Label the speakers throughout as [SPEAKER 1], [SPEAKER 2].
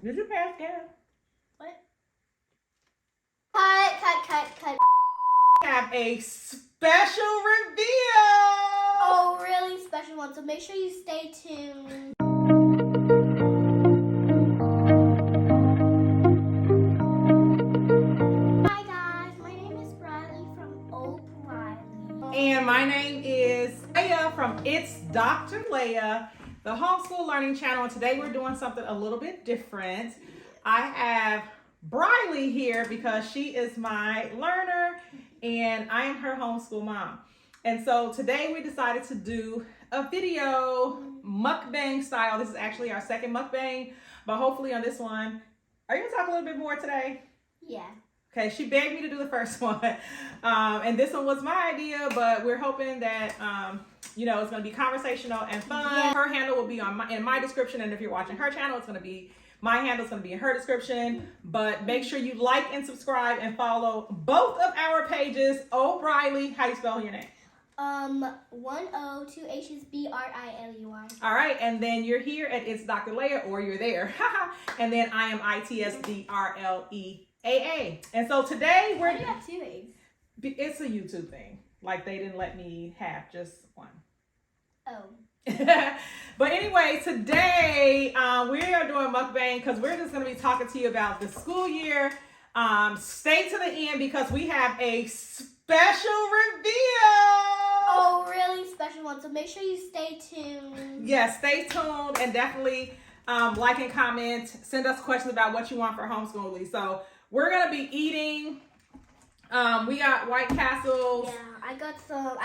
[SPEAKER 1] Did you pass gas?
[SPEAKER 2] What? Cut.
[SPEAKER 1] We have a special reveal.
[SPEAKER 2] Oh, really special one. So make sure you stay tuned. Hi guys, my name is Riley from Riley.
[SPEAKER 1] And my name is Leia from It's Dr. Leia, the Homeschool Learning Channel. And today we're doing something a little bit different. I have Briley here because she is my learner and I am her homeschool mom. And so today we decided to do a video mukbang style. This is actually our second mukbang, but hopefully on this one, are you gonna talk a little bit more today?
[SPEAKER 2] Yeah.
[SPEAKER 1] Okay, she begged me to do the first one, and this one was my idea, but we're hoping that, it's going to be conversational and fun. Yeah. Her handle will be in my description, and if you're watching her channel, it's going to be, my handle is going to be in her description, but make sure you like and subscribe and follow both of our pages. Briley, how do you spell your name?
[SPEAKER 2] 1 O 2 H's BRILEY.
[SPEAKER 1] All right, and then you're here at It's Dr. Leia, or you're there, and then I am ITSDRLEAA. And so today
[SPEAKER 2] Why do you have 2 A's?
[SPEAKER 1] It's a YouTube thing. Like they didn't let me have just one.
[SPEAKER 2] Oh.
[SPEAKER 1] But anyway, today we are doing mukbang because we're just going to be talking to you about the school year. Stay to the end because we have a special reveal.
[SPEAKER 2] Oh, really special one. So make sure you stay tuned.
[SPEAKER 1] Yes, stay tuned and definitely like and comment. Send us questions about what you want for homeschooling. So we're going to be eating. We got White Castles.
[SPEAKER 2] Yeah, I got the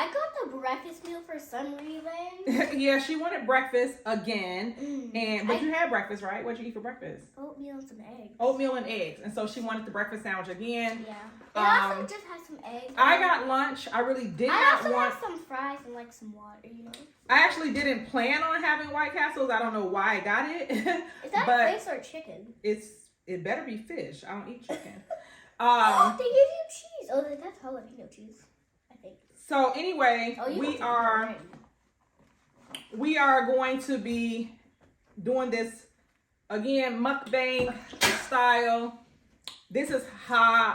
[SPEAKER 2] breakfast meal for some reason.
[SPEAKER 1] Yeah, she wanted breakfast again. But you had breakfast, right? What'd you eat for breakfast?
[SPEAKER 2] Oatmeal and some eggs.
[SPEAKER 1] Oatmeal and eggs. And so she wanted the breakfast sandwich again.
[SPEAKER 2] Yeah. I also just had some eggs.
[SPEAKER 1] I got lunch. I really did not want.
[SPEAKER 2] I also had some fries and like some water,
[SPEAKER 1] I actually didn't plan on having White Castles. I don't know why I got it.
[SPEAKER 2] Is that fish or chicken?
[SPEAKER 1] It better be fish. I don't eat chicken.
[SPEAKER 2] They give you cheese. Oh, that's jalapeno cheese, I think.
[SPEAKER 1] So anyway, we are going to be doing this again, mukbang style. This is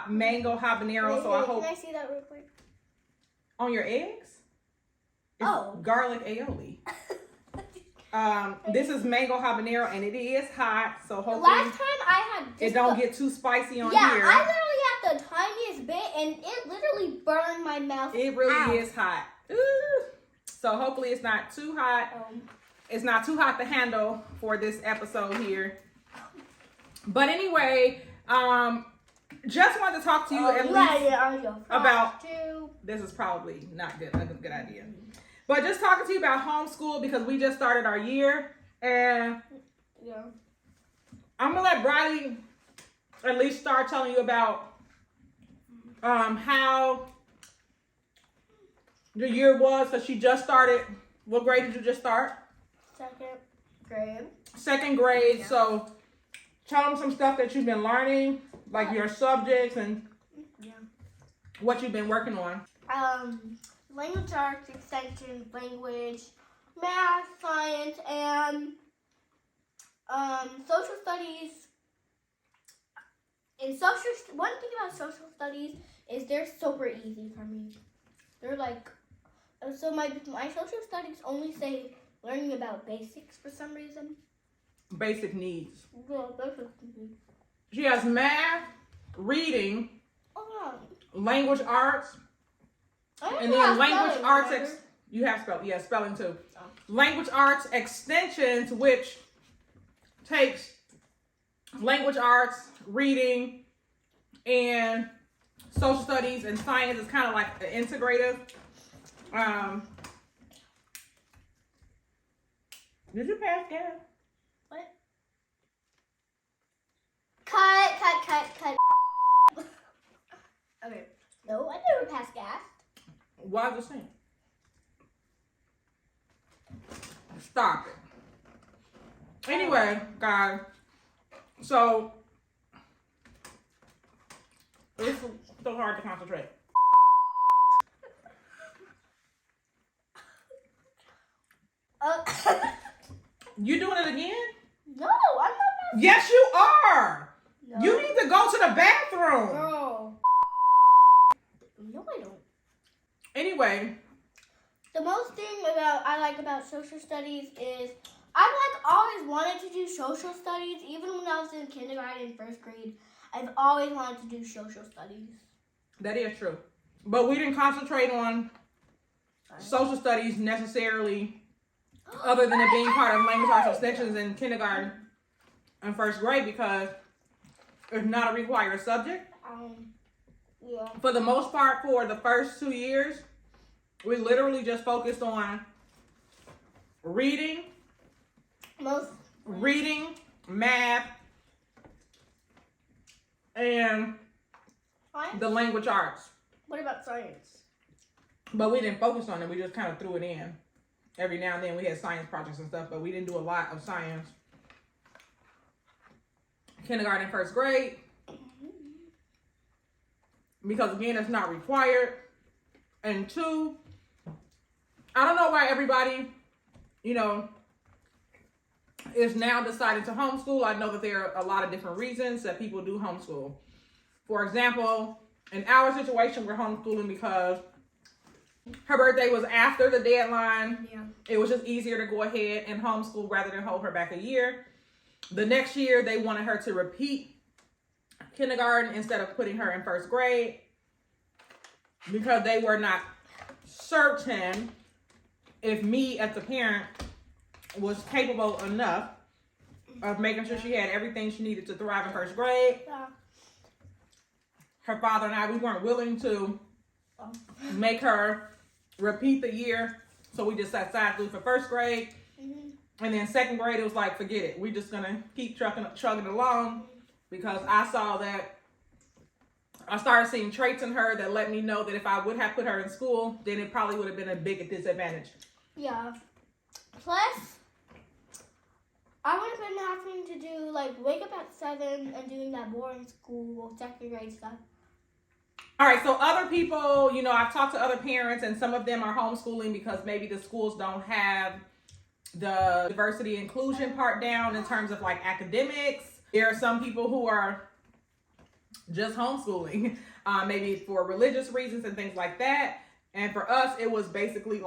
[SPEAKER 1] mango habanero. So I hope.
[SPEAKER 2] Can I see that real quick?
[SPEAKER 1] On your eggs? It's garlic aioli. This is mango habanero and it is hot. So hopefully
[SPEAKER 2] last time I had
[SPEAKER 1] it don't get too spicy on here.
[SPEAKER 2] Yeah, I literally had the tiniest bit and it literally burned my mouth.
[SPEAKER 1] It really is hot. Ooh. So hopefully it's not too hot. It's not too hot to handle for this episode here. But anyway, just wanted to talk to you at least about. This is probably not a good idea. But just talking to you about homeschool because we just started our year. And I'm going to let Briley at least start telling you about how the year was because she just started. What grade did you just start? Second grade. Yeah. So tell them some stuff that you've been learning, like your subjects and what you've been working on.
[SPEAKER 2] Language arts, extension, language, math, science, and social studies. One thing about social studies is they're super easy for me. They're like, so my social studies only say learning about basics for some reason.
[SPEAKER 1] Basic needs.
[SPEAKER 2] Yeah, basic needs.
[SPEAKER 1] She has math, reading, language arts, and then language arts. You have spelling too. Oh. Language arts extensions, which takes language arts, reading, and social studies and science. Is kind of like integrative. Did you pass gas?
[SPEAKER 2] What? Cut. Okay. No, I never passed gas.
[SPEAKER 1] Why the same? Stop it. Anyway, guys, so it's so hard to concentrate. You doing it again?
[SPEAKER 2] No, I'm not
[SPEAKER 1] Yes, you are.
[SPEAKER 2] No.
[SPEAKER 1] You need to go to the bathroom.
[SPEAKER 2] Girl. No, I don't.
[SPEAKER 1] Anyway.
[SPEAKER 2] The most thing I like about social studies is I've always wanted to do social studies. Even when I was in kindergarten and first grade, I've always wanted to do social studies.
[SPEAKER 1] That is true. But we didn't concentrate on social studies necessarily, other than it being part of language arts extensions in kindergarten and first grade, because it's not a required subject.
[SPEAKER 2] Yeah.
[SPEAKER 1] For the most part, for the first 2 years, we literally just focused on reading, math, and
[SPEAKER 2] science?
[SPEAKER 1] the language arts.
[SPEAKER 2] What about science?
[SPEAKER 1] But we didn't focus on it. We just kind of threw it in. Every now and then we had science projects and stuff, but we didn't do a lot of science. Kindergarten, first grade. Because again, it's not required. And 2, I don't know why everybody, is now deciding to homeschool. I know that there are a lot of different reasons that people do homeschool. For example, in our situation, we're homeschooling because her birthday was after the deadline.
[SPEAKER 2] Yeah.
[SPEAKER 1] It was just easier to go ahead and homeschool rather than hold her back a year. The next year, they wanted her to repeat kindergarten instead of putting her in first grade because they were not certain if me as the parent was capable enough of making sure she had everything she needed to thrive in first grade.
[SPEAKER 2] Yeah.
[SPEAKER 1] Her father and I, we weren't willing to make her repeat the year, so we just sat side through for first grade. And then second grade, it was like, forget it. We're just gonna keep chugging along, because I saw that I started seeing traits in her that let me know that if I would have put her in school, then it probably would have been a big disadvantage.
[SPEAKER 2] Yeah. Plus, I would have been having to do wake up at 7 and doing that boring school second grade stuff.
[SPEAKER 1] All right, so other people, I've talked to other parents, and some of them are homeschooling because maybe the schools don't have the diversity inclusion part down in terms of academics. There are some people who are just homeschooling, maybe for religious reasons and things like that. And for us, it was basically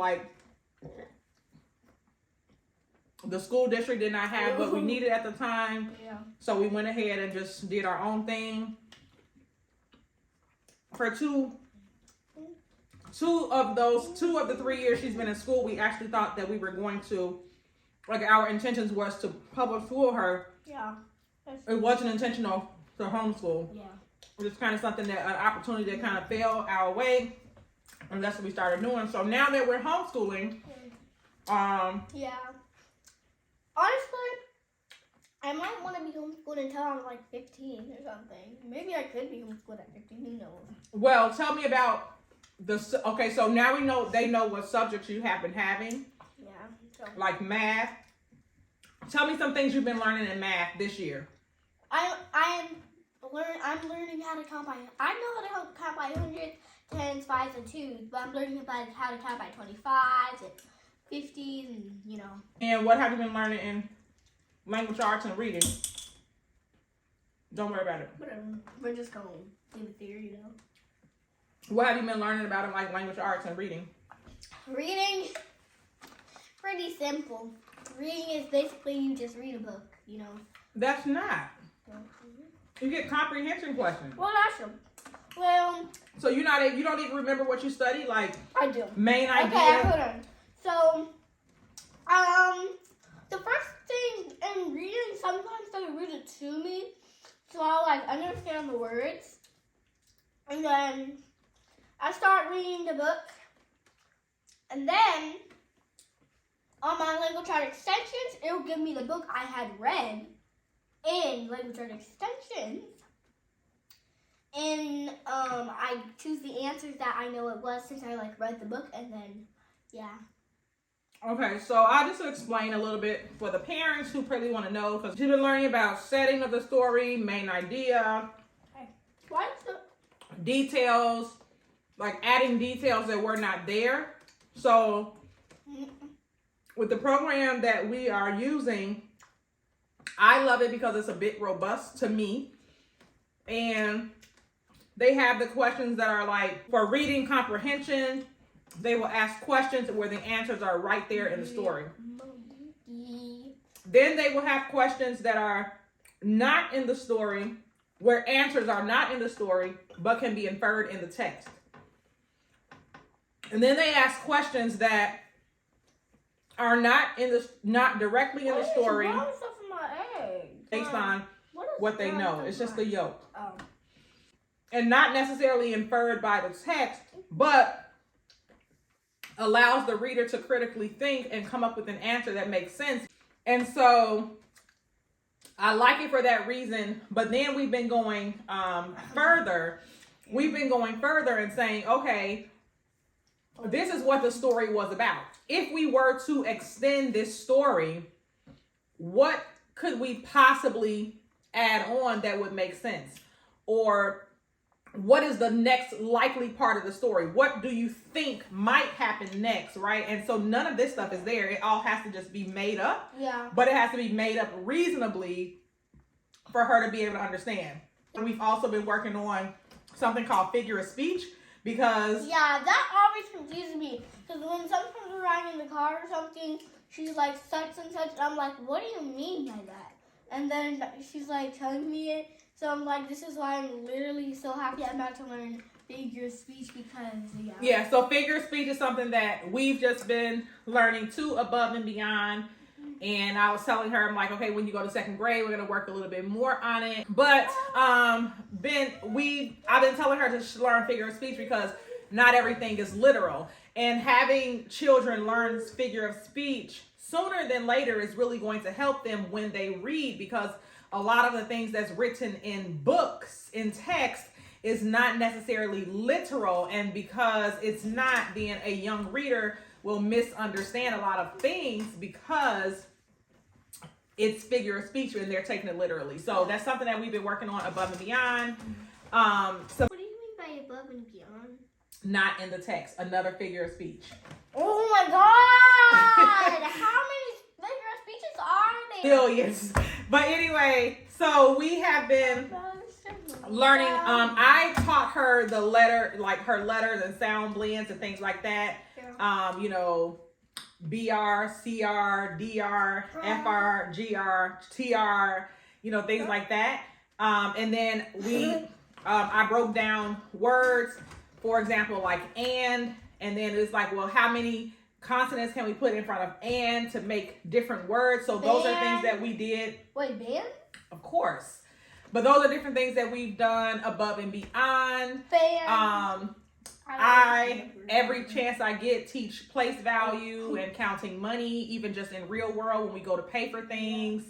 [SPEAKER 1] the school district did not have what we needed at the time.
[SPEAKER 2] Yeah.
[SPEAKER 1] So we went ahead and just did our own thing. For two of the 3 years she's been in school, we actually thought that we were going to, our intentions was to public school her.
[SPEAKER 2] Yeah.
[SPEAKER 1] It wasn't intentional to homeschool.
[SPEAKER 2] Yeah.
[SPEAKER 1] It was kind of something an opportunity that kind of fell our way, and that's what we started doing. So now that we're homeschooling,
[SPEAKER 2] yeah. Honestly, I might want to be homeschooled until I'm 15 or something. Maybe I could be homeschooled at 15. Who knows?
[SPEAKER 1] Well, tell me about okay, so now they know what subjects you have been having.
[SPEAKER 2] Yeah. So.
[SPEAKER 1] Like math. Tell me some things you've been learning in math this year.
[SPEAKER 2] I'm learning how to count by. I know how to count by hundreds, tens, fives, and twos, but I'm learning about how to count by 25s and 50s, and
[SPEAKER 1] And what have you been learning in language arts and reading? Don't worry about it.
[SPEAKER 2] Whatever. We're just going to do the theory,
[SPEAKER 1] What have you been learning about in language arts and reading?
[SPEAKER 2] Reading, pretty simple. Reading is basically you just read a book,
[SPEAKER 1] That's not. You get comprehension questions.
[SPEAKER 2] Well, that's true. Well,
[SPEAKER 1] so you don't even remember what you studied,
[SPEAKER 2] I do.
[SPEAKER 1] Main idea.
[SPEAKER 2] Okay, hold on. So, the first thing in reading, sometimes they read it to me, so I'll understand the words, and then I start reading the book, and then on my language art extensions, it'll give me the book I had read in language art extensions, and I choose the answers that I know it was since I read the book, and then
[SPEAKER 1] Okay, so I'll just explain a little bit for the parents who really want to know, because she's been learning about setting of the story, main idea, details, adding details that were not there. So with the program that we are using, I love it because it's a bit robust to me. And they have the questions that are like for reading comprehension. They will ask questions where the answers are right there in the story. Then they will have questions that are not in the story, where answers are not in the story, but can be inferred in the text. And then they ask questions that are not directly in the story based on what they know. It's just the yolk.
[SPEAKER 2] Oh.
[SPEAKER 1] And not necessarily inferred by the text, but allows the reader to critically think and come up with an answer that makes sense. And so I like it for that reason. But then we've been going further. We've been going further and saying, okay, this is what the story was about. If we were to extend this story, what could we possibly add on that would make sense? Or what is the next likely part of the story? What do you think might happen next, right? And so none of this stuff is there. It all has to just be made up.
[SPEAKER 2] Yeah.
[SPEAKER 1] But it has to be made up reasonably for her to be able to understand. And we've also been working on something called figure of speech because...
[SPEAKER 2] Yeah, that always confuses me. Because when sometimes we're riding in the car or something, she's like, such and such. And I'm like, what do you mean by that? And then she's like telling me it. So I'm like, this is why I'm literally so happy I'm about to learn figure of speech because, yeah.
[SPEAKER 1] Yeah, so figure of speech is something that we've just been learning too, above and beyond. And I was telling her, I'm like, okay, when you go to second grade, we're going to work a little bit more on it. But I've been telling her to learn figure of speech because not everything is literal. And having children learn figure of speech sooner than later is really going to help them when they read, because a lot of the things that's written in books, in text, is not necessarily literal. And because it's not, then a young reader will misunderstand a lot of things because it's figure of speech and they're taking it literally. So that's something that we've been working on above and beyond. So
[SPEAKER 2] what do you mean by above and beyond?
[SPEAKER 1] Not in the text, another figure of speech.
[SPEAKER 2] Oh my God! How many figure of speeches are there?
[SPEAKER 1] Billions. But anyway, so we have been learning. I taught her the letter, like her letters and sound blends and things like that. You know, BR, CR, DR, FR, GR, TR, you know, things like that. And then I broke down words, for example, like and then it's like, well, how many consonants can we put in front of and to make different words? So those are things that we did.
[SPEAKER 2] Wait, band?
[SPEAKER 1] Of course. But those are different things that we've done above and beyond. Every chance I get, teach place value and counting money, even just in real world when we go to pay for things.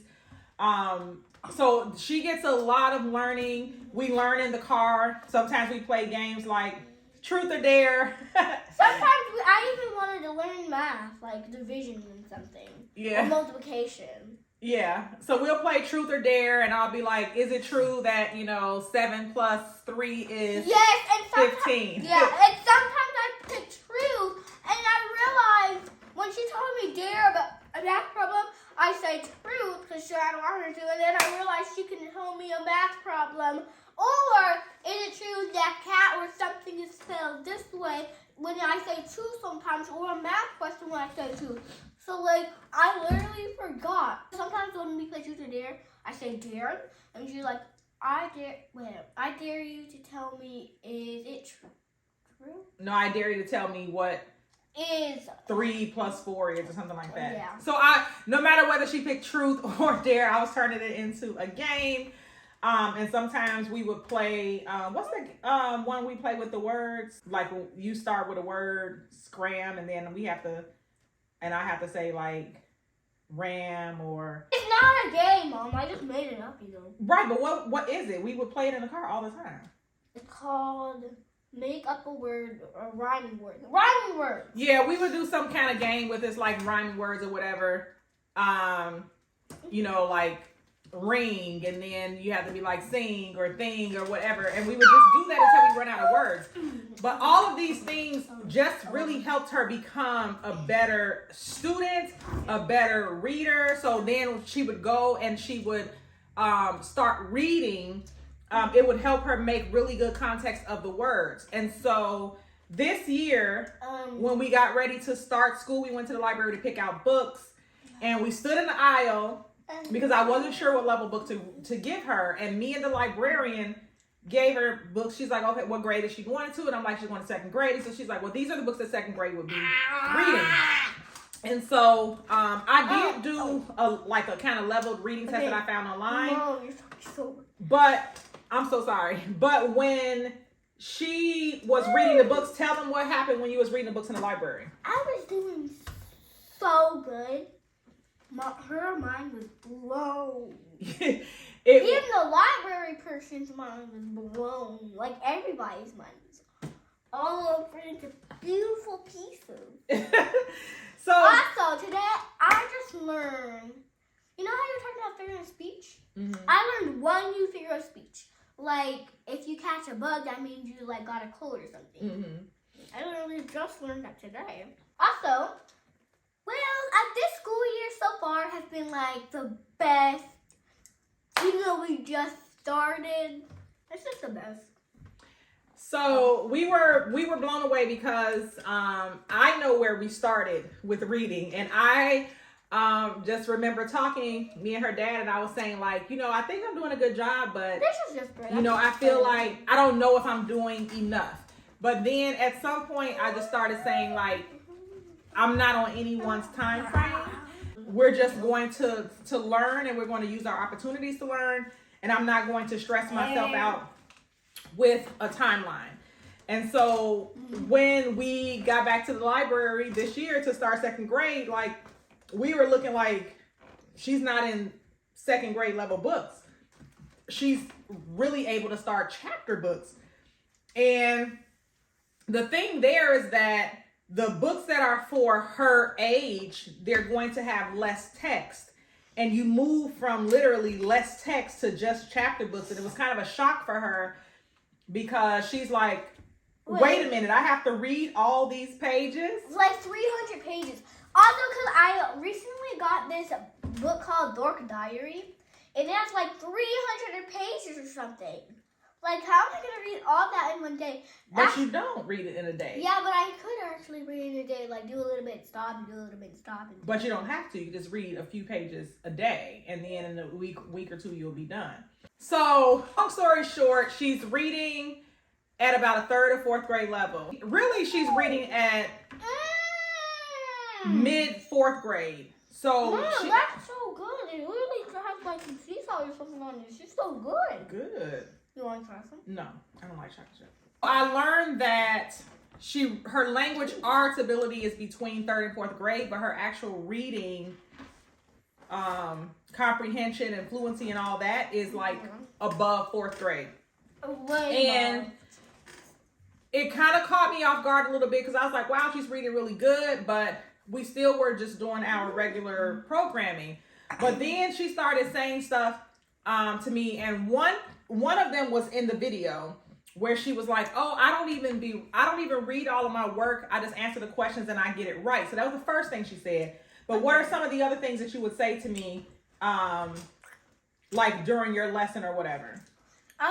[SPEAKER 1] So she gets a lot of learning. We learn in the car. Sometimes we play games like Truth or Dare.
[SPEAKER 2] Sometimes I even wanted to learn math, like division and something.
[SPEAKER 1] Yeah.
[SPEAKER 2] Or multiplication.
[SPEAKER 1] Yeah. So we'll play Truth or Dare, and I'll be like, is it true that, 7 plus 3 is
[SPEAKER 2] yes, and
[SPEAKER 1] 15?
[SPEAKER 2] Yeah, and sometimes I pick truth, and I realized when she told me dare about a math problem, I say truth because I don't want her to, and then I realized she can tell me a math problem. Or is it true that cat or something is spelled this way when I say truth sometimes, or a math question when I say truth? So, I literally forgot. Sometimes when we play Truth or Dare, I say dare, and she's like, I dare you to tell me, is it true?
[SPEAKER 1] No, I dare you to tell me what
[SPEAKER 2] is
[SPEAKER 1] 3 plus 4 is or something like that.
[SPEAKER 2] Yeah.
[SPEAKER 1] So no matter whether she picked Truth or Dare, I was turning it into a game. And sometimes we would play, what's the one we play with the words? Like you start with a word, scram, and then I have to say like ram or...
[SPEAKER 2] It's not a game, Mom. I just made it up,
[SPEAKER 1] Right, but what is it? We would play it in the car all the time.
[SPEAKER 2] It's called make up a word, a rhyming word. Rhyming words!
[SPEAKER 1] Yeah, we would do some kind of game with this like rhyming words or whatever. Like ring, and then you have to be like sing or thing or whatever, and we would just do that until we run out of words. But all of these things just really helped her become a better student, a better reader. So then she would go and she would start reading. It would help her make really good context of the words. And so this year, when we got ready to start school, we went to the library to pick out books, and we stood in the aisle because I wasn't sure what level book to give her. And me and the librarian gave her books. She's like, okay, what grade is she going to? And I'm like, she's going to second grade. So she's like, well, these are the books that second grade would be reading. And so I did do a kind of leveled reading test that I found online.
[SPEAKER 2] Mom, you're so...
[SPEAKER 1] But I'm so sorry. But when she was reading the books, tell them what happened when you was reading the books in the library.
[SPEAKER 2] I was doing so good. Her mind was blown. Even the library person's mind was blown. Like everybody's mind was all over into beautiful pieces.
[SPEAKER 1] So
[SPEAKER 2] also today I just learned. You know how you're talking about figure of speech? Mm-hmm. I learned one new figure of speech. Like if you catch a bug, that means you like got a cold or something. Mm-hmm. I literally just learned that today. Also. Well, this school year so far has been like the best. Even though we just started, it's just the best.
[SPEAKER 1] So we were blown away because I know where we started with reading, and I just remember talking, me and her dad, and I was saying like, I think I'm doing a good job, but
[SPEAKER 2] this is just great.
[SPEAKER 1] I feel like I don't know if I'm doing enough. But then at some point, I just started saying like, I'm not on anyone's time frame. We're just going to learn, and we're going to use our opportunities to learn. And I'm not going to stress myself out with a timeline. And so when we got back to the library this year to start second grade, like we were looking like she's not in second grade level books. She's really able to start chapter books. And the thing there is that the books that are for her age, they're going to have less text. And you move from literally less text to just chapter books. And it was kind of a shock for her because she's like, wait a minute, I have to read all these pages?
[SPEAKER 2] Like 300 pages. Also, because I recently got this book called Dork Diary. And it has like 300 pages or something. Like, how am I going to read all that in one day?
[SPEAKER 1] But you don't read it in a day.
[SPEAKER 2] Yeah, but I could actually read it in a day. Like, do a little bit, stop, and do a little bit, stop.
[SPEAKER 1] But you don't have to. You just read a few pages a day. And then in a week or two, you'll be done. So, long story short, she's reading at about a 3rd or 4th grade level. Really, she's reading at mid 4th grade. So
[SPEAKER 2] that's so good. It really has like some sea salt or something on it. She's so good.
[SPEAKER 1] Good.
[SPEAKER 2] You want to try some?
[SPEAKER 1] No, I don't like chocolate chip. I learned that her language arts ability is between 3rd and 4th grade, but her actual reading, comprehension and fluency and all that is like above 4th grade. And it kind of caught me off guard a little bit because I was like, wow, she's reading really good, but we still were just doing our regular programming. But then she started saying stuff to me, and one of them was in the video where she was like, oh, I don't even read all of my work. I just answer the questions and I get it right. So that was the first thing she said. But what are some of the other things that you would say to me, like during your lesson or whatever?
[SPEAKER 2] It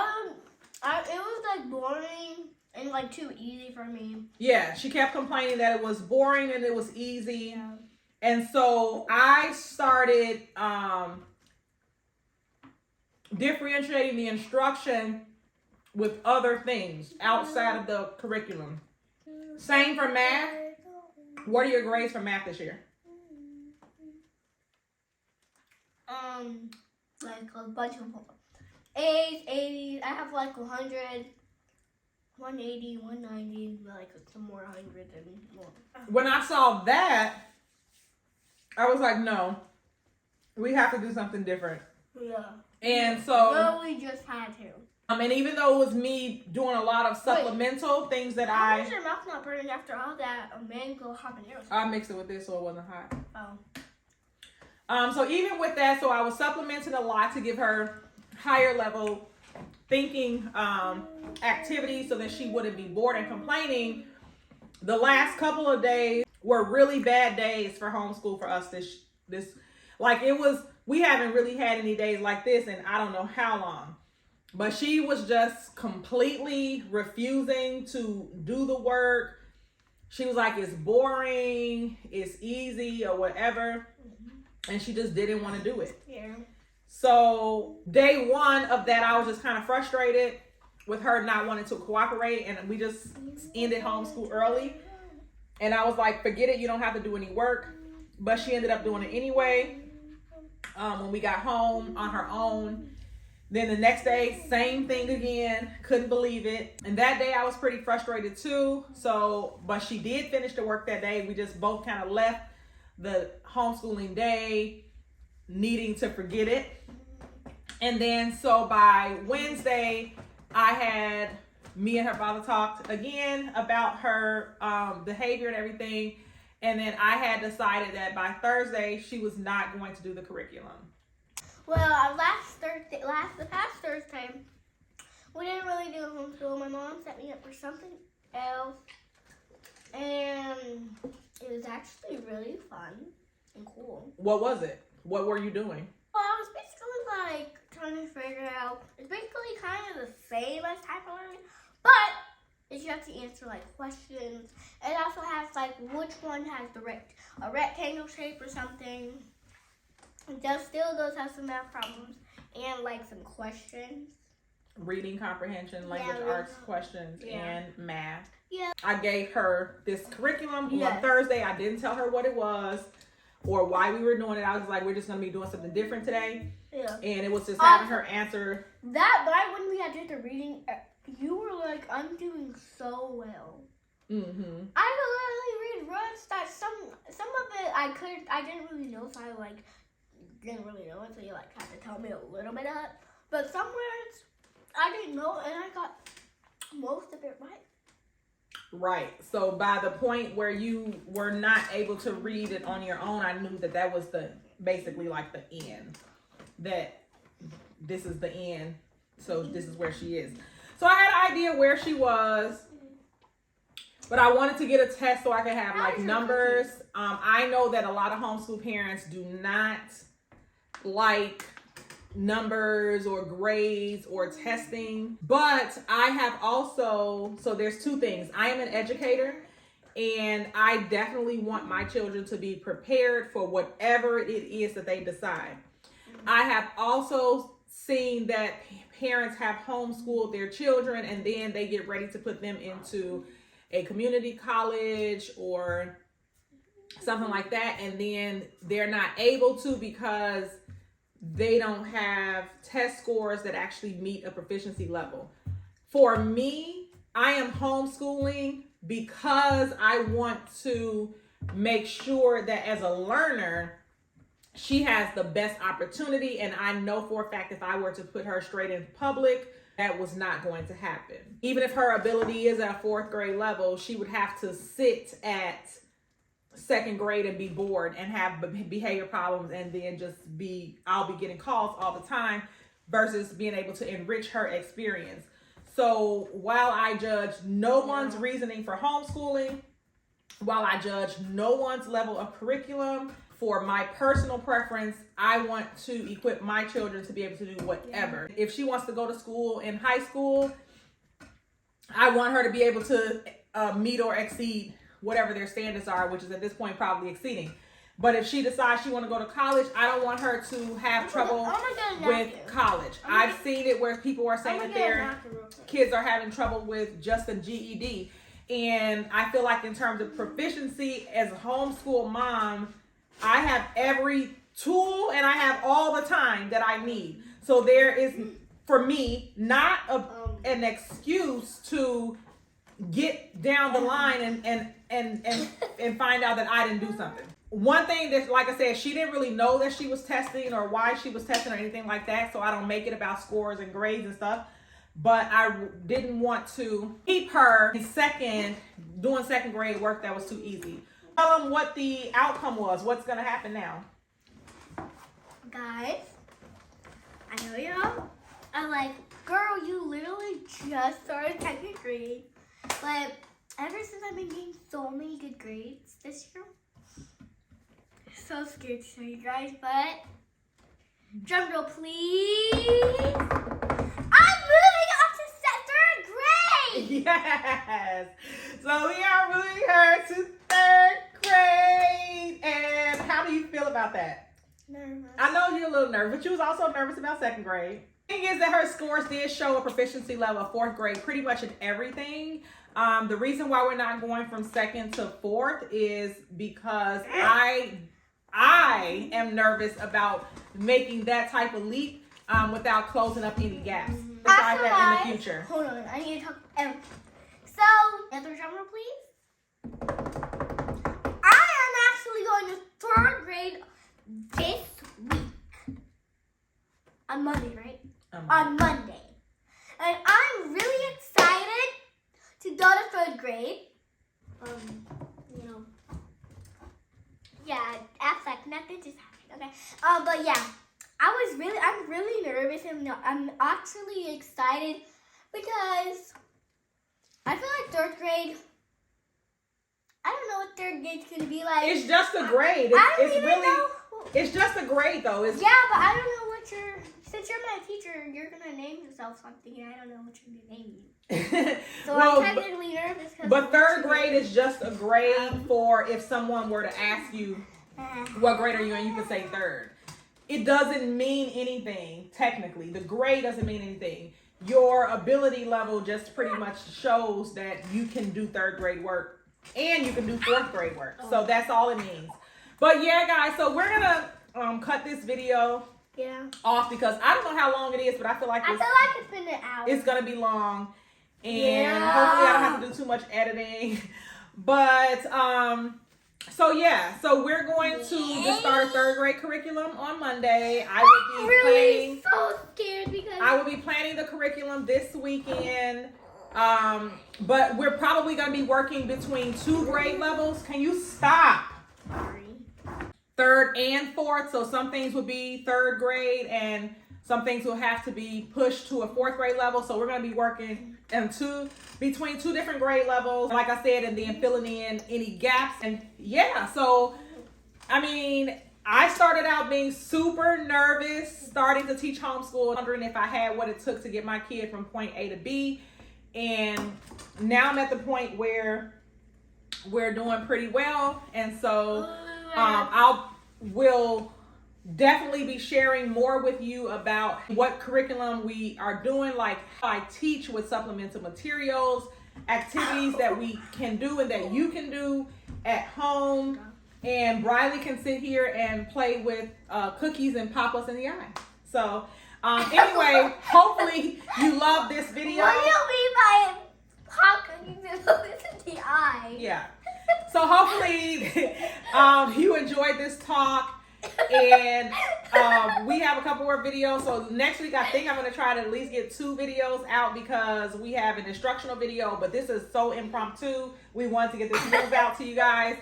[SPEAKER 2] was like boring and like too easy for me.
[SPEAKER 1] Yeah, she kept complaining that it was boring and it was easy. Yeah. And so I started differentiating the instruction with other things outside of the curriculum. Same for math. What are your grades for math this year?
[SPEAKER 2] Like a bunch of A's, 80s. I have like 100, 180, 190, like some more hundreds and more.
[SPEAKER 1] When I saw that, I was like, no, we have to do something different.
[SPEAKER 2] Yeah.
[SPEAKER 1] And so,
[SPEAKER 2] well, we just had to.
[SPEAKER 1] And even though it was me doing a lot of supplemental things that
[SPEAKER 2] How is your mouth not burning after all that mango habanero?
[SPEAKER 1] I mixed it with this so it wasn't hot.
[SPEAKER 2] Oh.
[SPEAKER 1] So even with that, so I was supplementing a lot to give her higher level thinking activities so that she wouldn't be bored and complaining. The last couple of days were really bad days for homeschool for us. This like it was, we haven't really had any days like this in I don't know how long. But she was just completely refusing to do the work. She was like, it's boring, it's easy, or whatever. And she just didn't want to do it.
[SPEAKER 2] Yeah.
[SPEAKER 1] So day one of that, I was just kind of frustrated with her not wanting to cooperate. And we just ended homeschool early. And I was like, forget it, you don't have to do any work. But she ended up doing it anyway. When we got home on her own. Then the next day, same thing again. Couldn't believe it. And that day I was pretty frustrated too. So, but she did finish the work that day. We just both kind of left the homeschooling day needing to forget it. And then so by Wednesday, me and her father talked again about her behavior and everything. And then I had decided that by Thursday, she was not going to do the curriculum.
[SPEAKER 2] Well, the past Thursday, we didn't really do homeschool. My mom set me up for something else, and it was actually really fun and cool.
[SPEAKER 1] What was it? What were you doing?
[SPEAKER 2] Well, I was basically like trying to figure out. It's basically kind of the same as type of learning, but you have to answer like questions. It also has like which one has a rectangle shape or something. It still does have some math problems and like some questions.
[SPEAKER 1] Reading comprehension, language arts questions, and math.
[SPEAKER 2] Yeah.
[SPEAKER 1] I gave her this curriculum on Thursday. I didn't tell her what it was or why we were doing it. I was like, we're just going to be doing something different today. Yeah. And it was just having her answer.
[SPEAKER 2] That night when we had to do the reading, you were like, I'm doing so well.
[SPEAKER 1] Mm-hmm.
[SPEAKER 2] I could literally read words that some of it I didn't really know, so I like didn't really know it, so you like had to tell me a little bit of it. But some words I didn't know, and I got most of it right.
[SPEAKER 1] Right. So by the point where you were not able to read it on your own, I knew that was basically like the end. That this is the end. So this is where she is. So I had an idea where she was, but I wanted to get a test so I could have like numbers. I know that a lot of homeschool parents do not like numbers or grades or testing, but I have also, so there's two things. I am an educator, and I definitely want my children to be prepared for whatever it is that they decide. I have also seen that parents have homeschooled their children and then they get ready to put them into a community college or something like that, and then they're not able to because they don't have test scores that actually meet a proficiency level. For me, I am homeschooling because I want to make sure that as a learner, she has the best opportunity. And I know for a fact if I were to put her straight in public, that was not going to happen. Even if her ability is at a 4th grade level, she would have to sit at 2nd grade and be bored and have behavior problems, and then I'll be getting calls all the time versus being able to enrich her experience. So while I judge no one's reasoning for homeschooling, while I judge no one's level of curriculum, for my personal preference, I want to equip my children to be able to do whatever. If she wants to go to school in high school, I want her to be able to meet or exceed whatever their standards are, which is at this point probably exceeding. But if she decides she want to go to college, I don't want her to have trouble with college. I've seen it where people are saying that their kids are having trouble with just a GED. And I feel like in terms of proficiency as a homeschool mom, I have every tool and I have all the time that I need. So there is, for me, not an excuse to get down the line and find out that I didn't do something. One thing that, like I said, she didn't really know that she was testing or why she was testing or anything like that. So I don't make it about scores and grades and stuff. But I didn't want to keep her doing 2nd grade work that was too easy. Tell them what the outcome was. What's going to happen now?
[SPEAKER 2] guys, I know y'all are like, girl, you literally just started second grade. But ever since I've been getting so many good grades this year, so scared to show you guys, but drum roll, please. I'm moving up to third grade.
[SPEAKER 1] Yes. So we are moving her to third grade. And how do you feel about that?
[SPEAKER 2] Nervous.
[SPEAKER 1] I know you're a little nervous, but you was also nervous about second grade. The thing is that her scores did show a proficiency level of fourth grade pretty much in everything. The reason why we're not going from second to fourth is because I am nervous about making that type of leap without closing up any gaps. Besides that in the future.
[SPEAKER 2] Hold on, I need to talk. So, another drum roll, please. I am actually going to third grade this week. On Monday, right? On Monday. And I'm really excited to go to third grade. Yeah, acts like nothing just happened. Okay. But yeah, I'm really nervous and I'm actually excited because I feel like third grade, I don't know what third grade's gonna be like.
[SPEAKER 1] It's just a grade.
[SPEAKER 2] I don't even know.
[SPEAKER 1] It's just a grade though.
[SPEAKER 2] Yeah, but I don't know what since you're my teacher, you're gonna name yourself something and I don't know what you're gonna name you. So well, I'm technically nervous.
[SPEAKER 1] But third grade is just a grade for if someone were to ask you what grade are you in, you could say third. It doesn't mean anything, technically. The grade doesn't mean anything. Your ability level just pretty much shows that you can do third grade work and you can do fourth grade work. So that's all it means. But yeah, guys, so we're gonna cut this video off because I don't know how long it is, but I feel like
[SPEAKER 2] it's been an hour.
[SPEAKER 1] It's gonna be long. And hopefully I don't have to do too much editing. But so yeah, so we're going to just start a third grade curriculum on Monday. I will be
[SPEAKER 2] so scared because
[SPEAKER 1] I will be planning the curriculum this weekend. But we're probably gonna be working between 2 grade levels. Can you stop?
[SPEAKER 2] Sorry.
[SPEAKER 1] Third and fourth. So some things will be third grade and some things will have to be pushed to a fourth grade level. So we're going to be working between 2 different grade levels, like I said, and then filling in any gaps. And yeah, so, I mean, I started out being super nervous, starting to teach homeschool, wondering if I had what it took to get my kid from point A to B. And now I'm at the point where we're doing pretty well. And so will definitely be sharing more with you about what curriculum we are doing, like how I teach with supplemental materials, activities that we can do and that you can do at home. And Briley can sit here and play with cookies and pop us in the eye. So anyway, hopefully you love this video.
[SPEAKER 2] What do you mean by pop cookies and pop us in the eye?
[SPEAKER 1] Yeah. So hopefully you enjoyed this talk. And we have a couple more videos. So next week, I think I'm going to try to at least get 2 videos out because we have an instructional video. But this is so impromptu. We want to get this news out to you guys.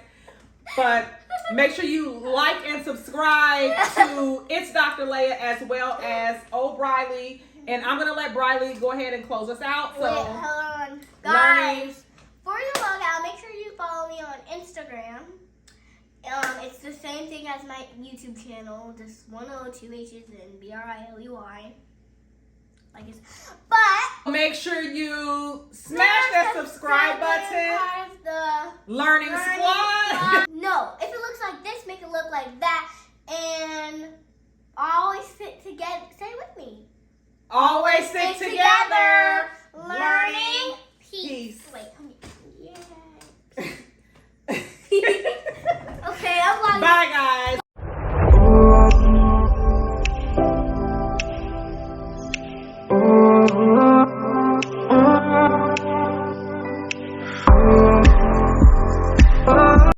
[SPEAKER 1] But make sure you like and subscribe to It's Dr. Leah as well as Briley. And I'm going to let Briley go ahead and close us out. So,
[SPEAKER 2] wait, hold on. Guys, before you log out, make sure you follow me on Instagram. It's the same thing as my YouTube channel, just 1 O 2 H's and BRILEY. Like it's, but
[SPEAKER 1] make sure you smash that subscribe button.
[SPEAKER 2] Part of the
[SPEAKER 1] Learning Squad.
[SPEAKER 2] No, if it looks like this, make it look like that, and always sit together. Say it with me.
[SPEAKER 1] Always stick together.
[SPEAKER 2] Learning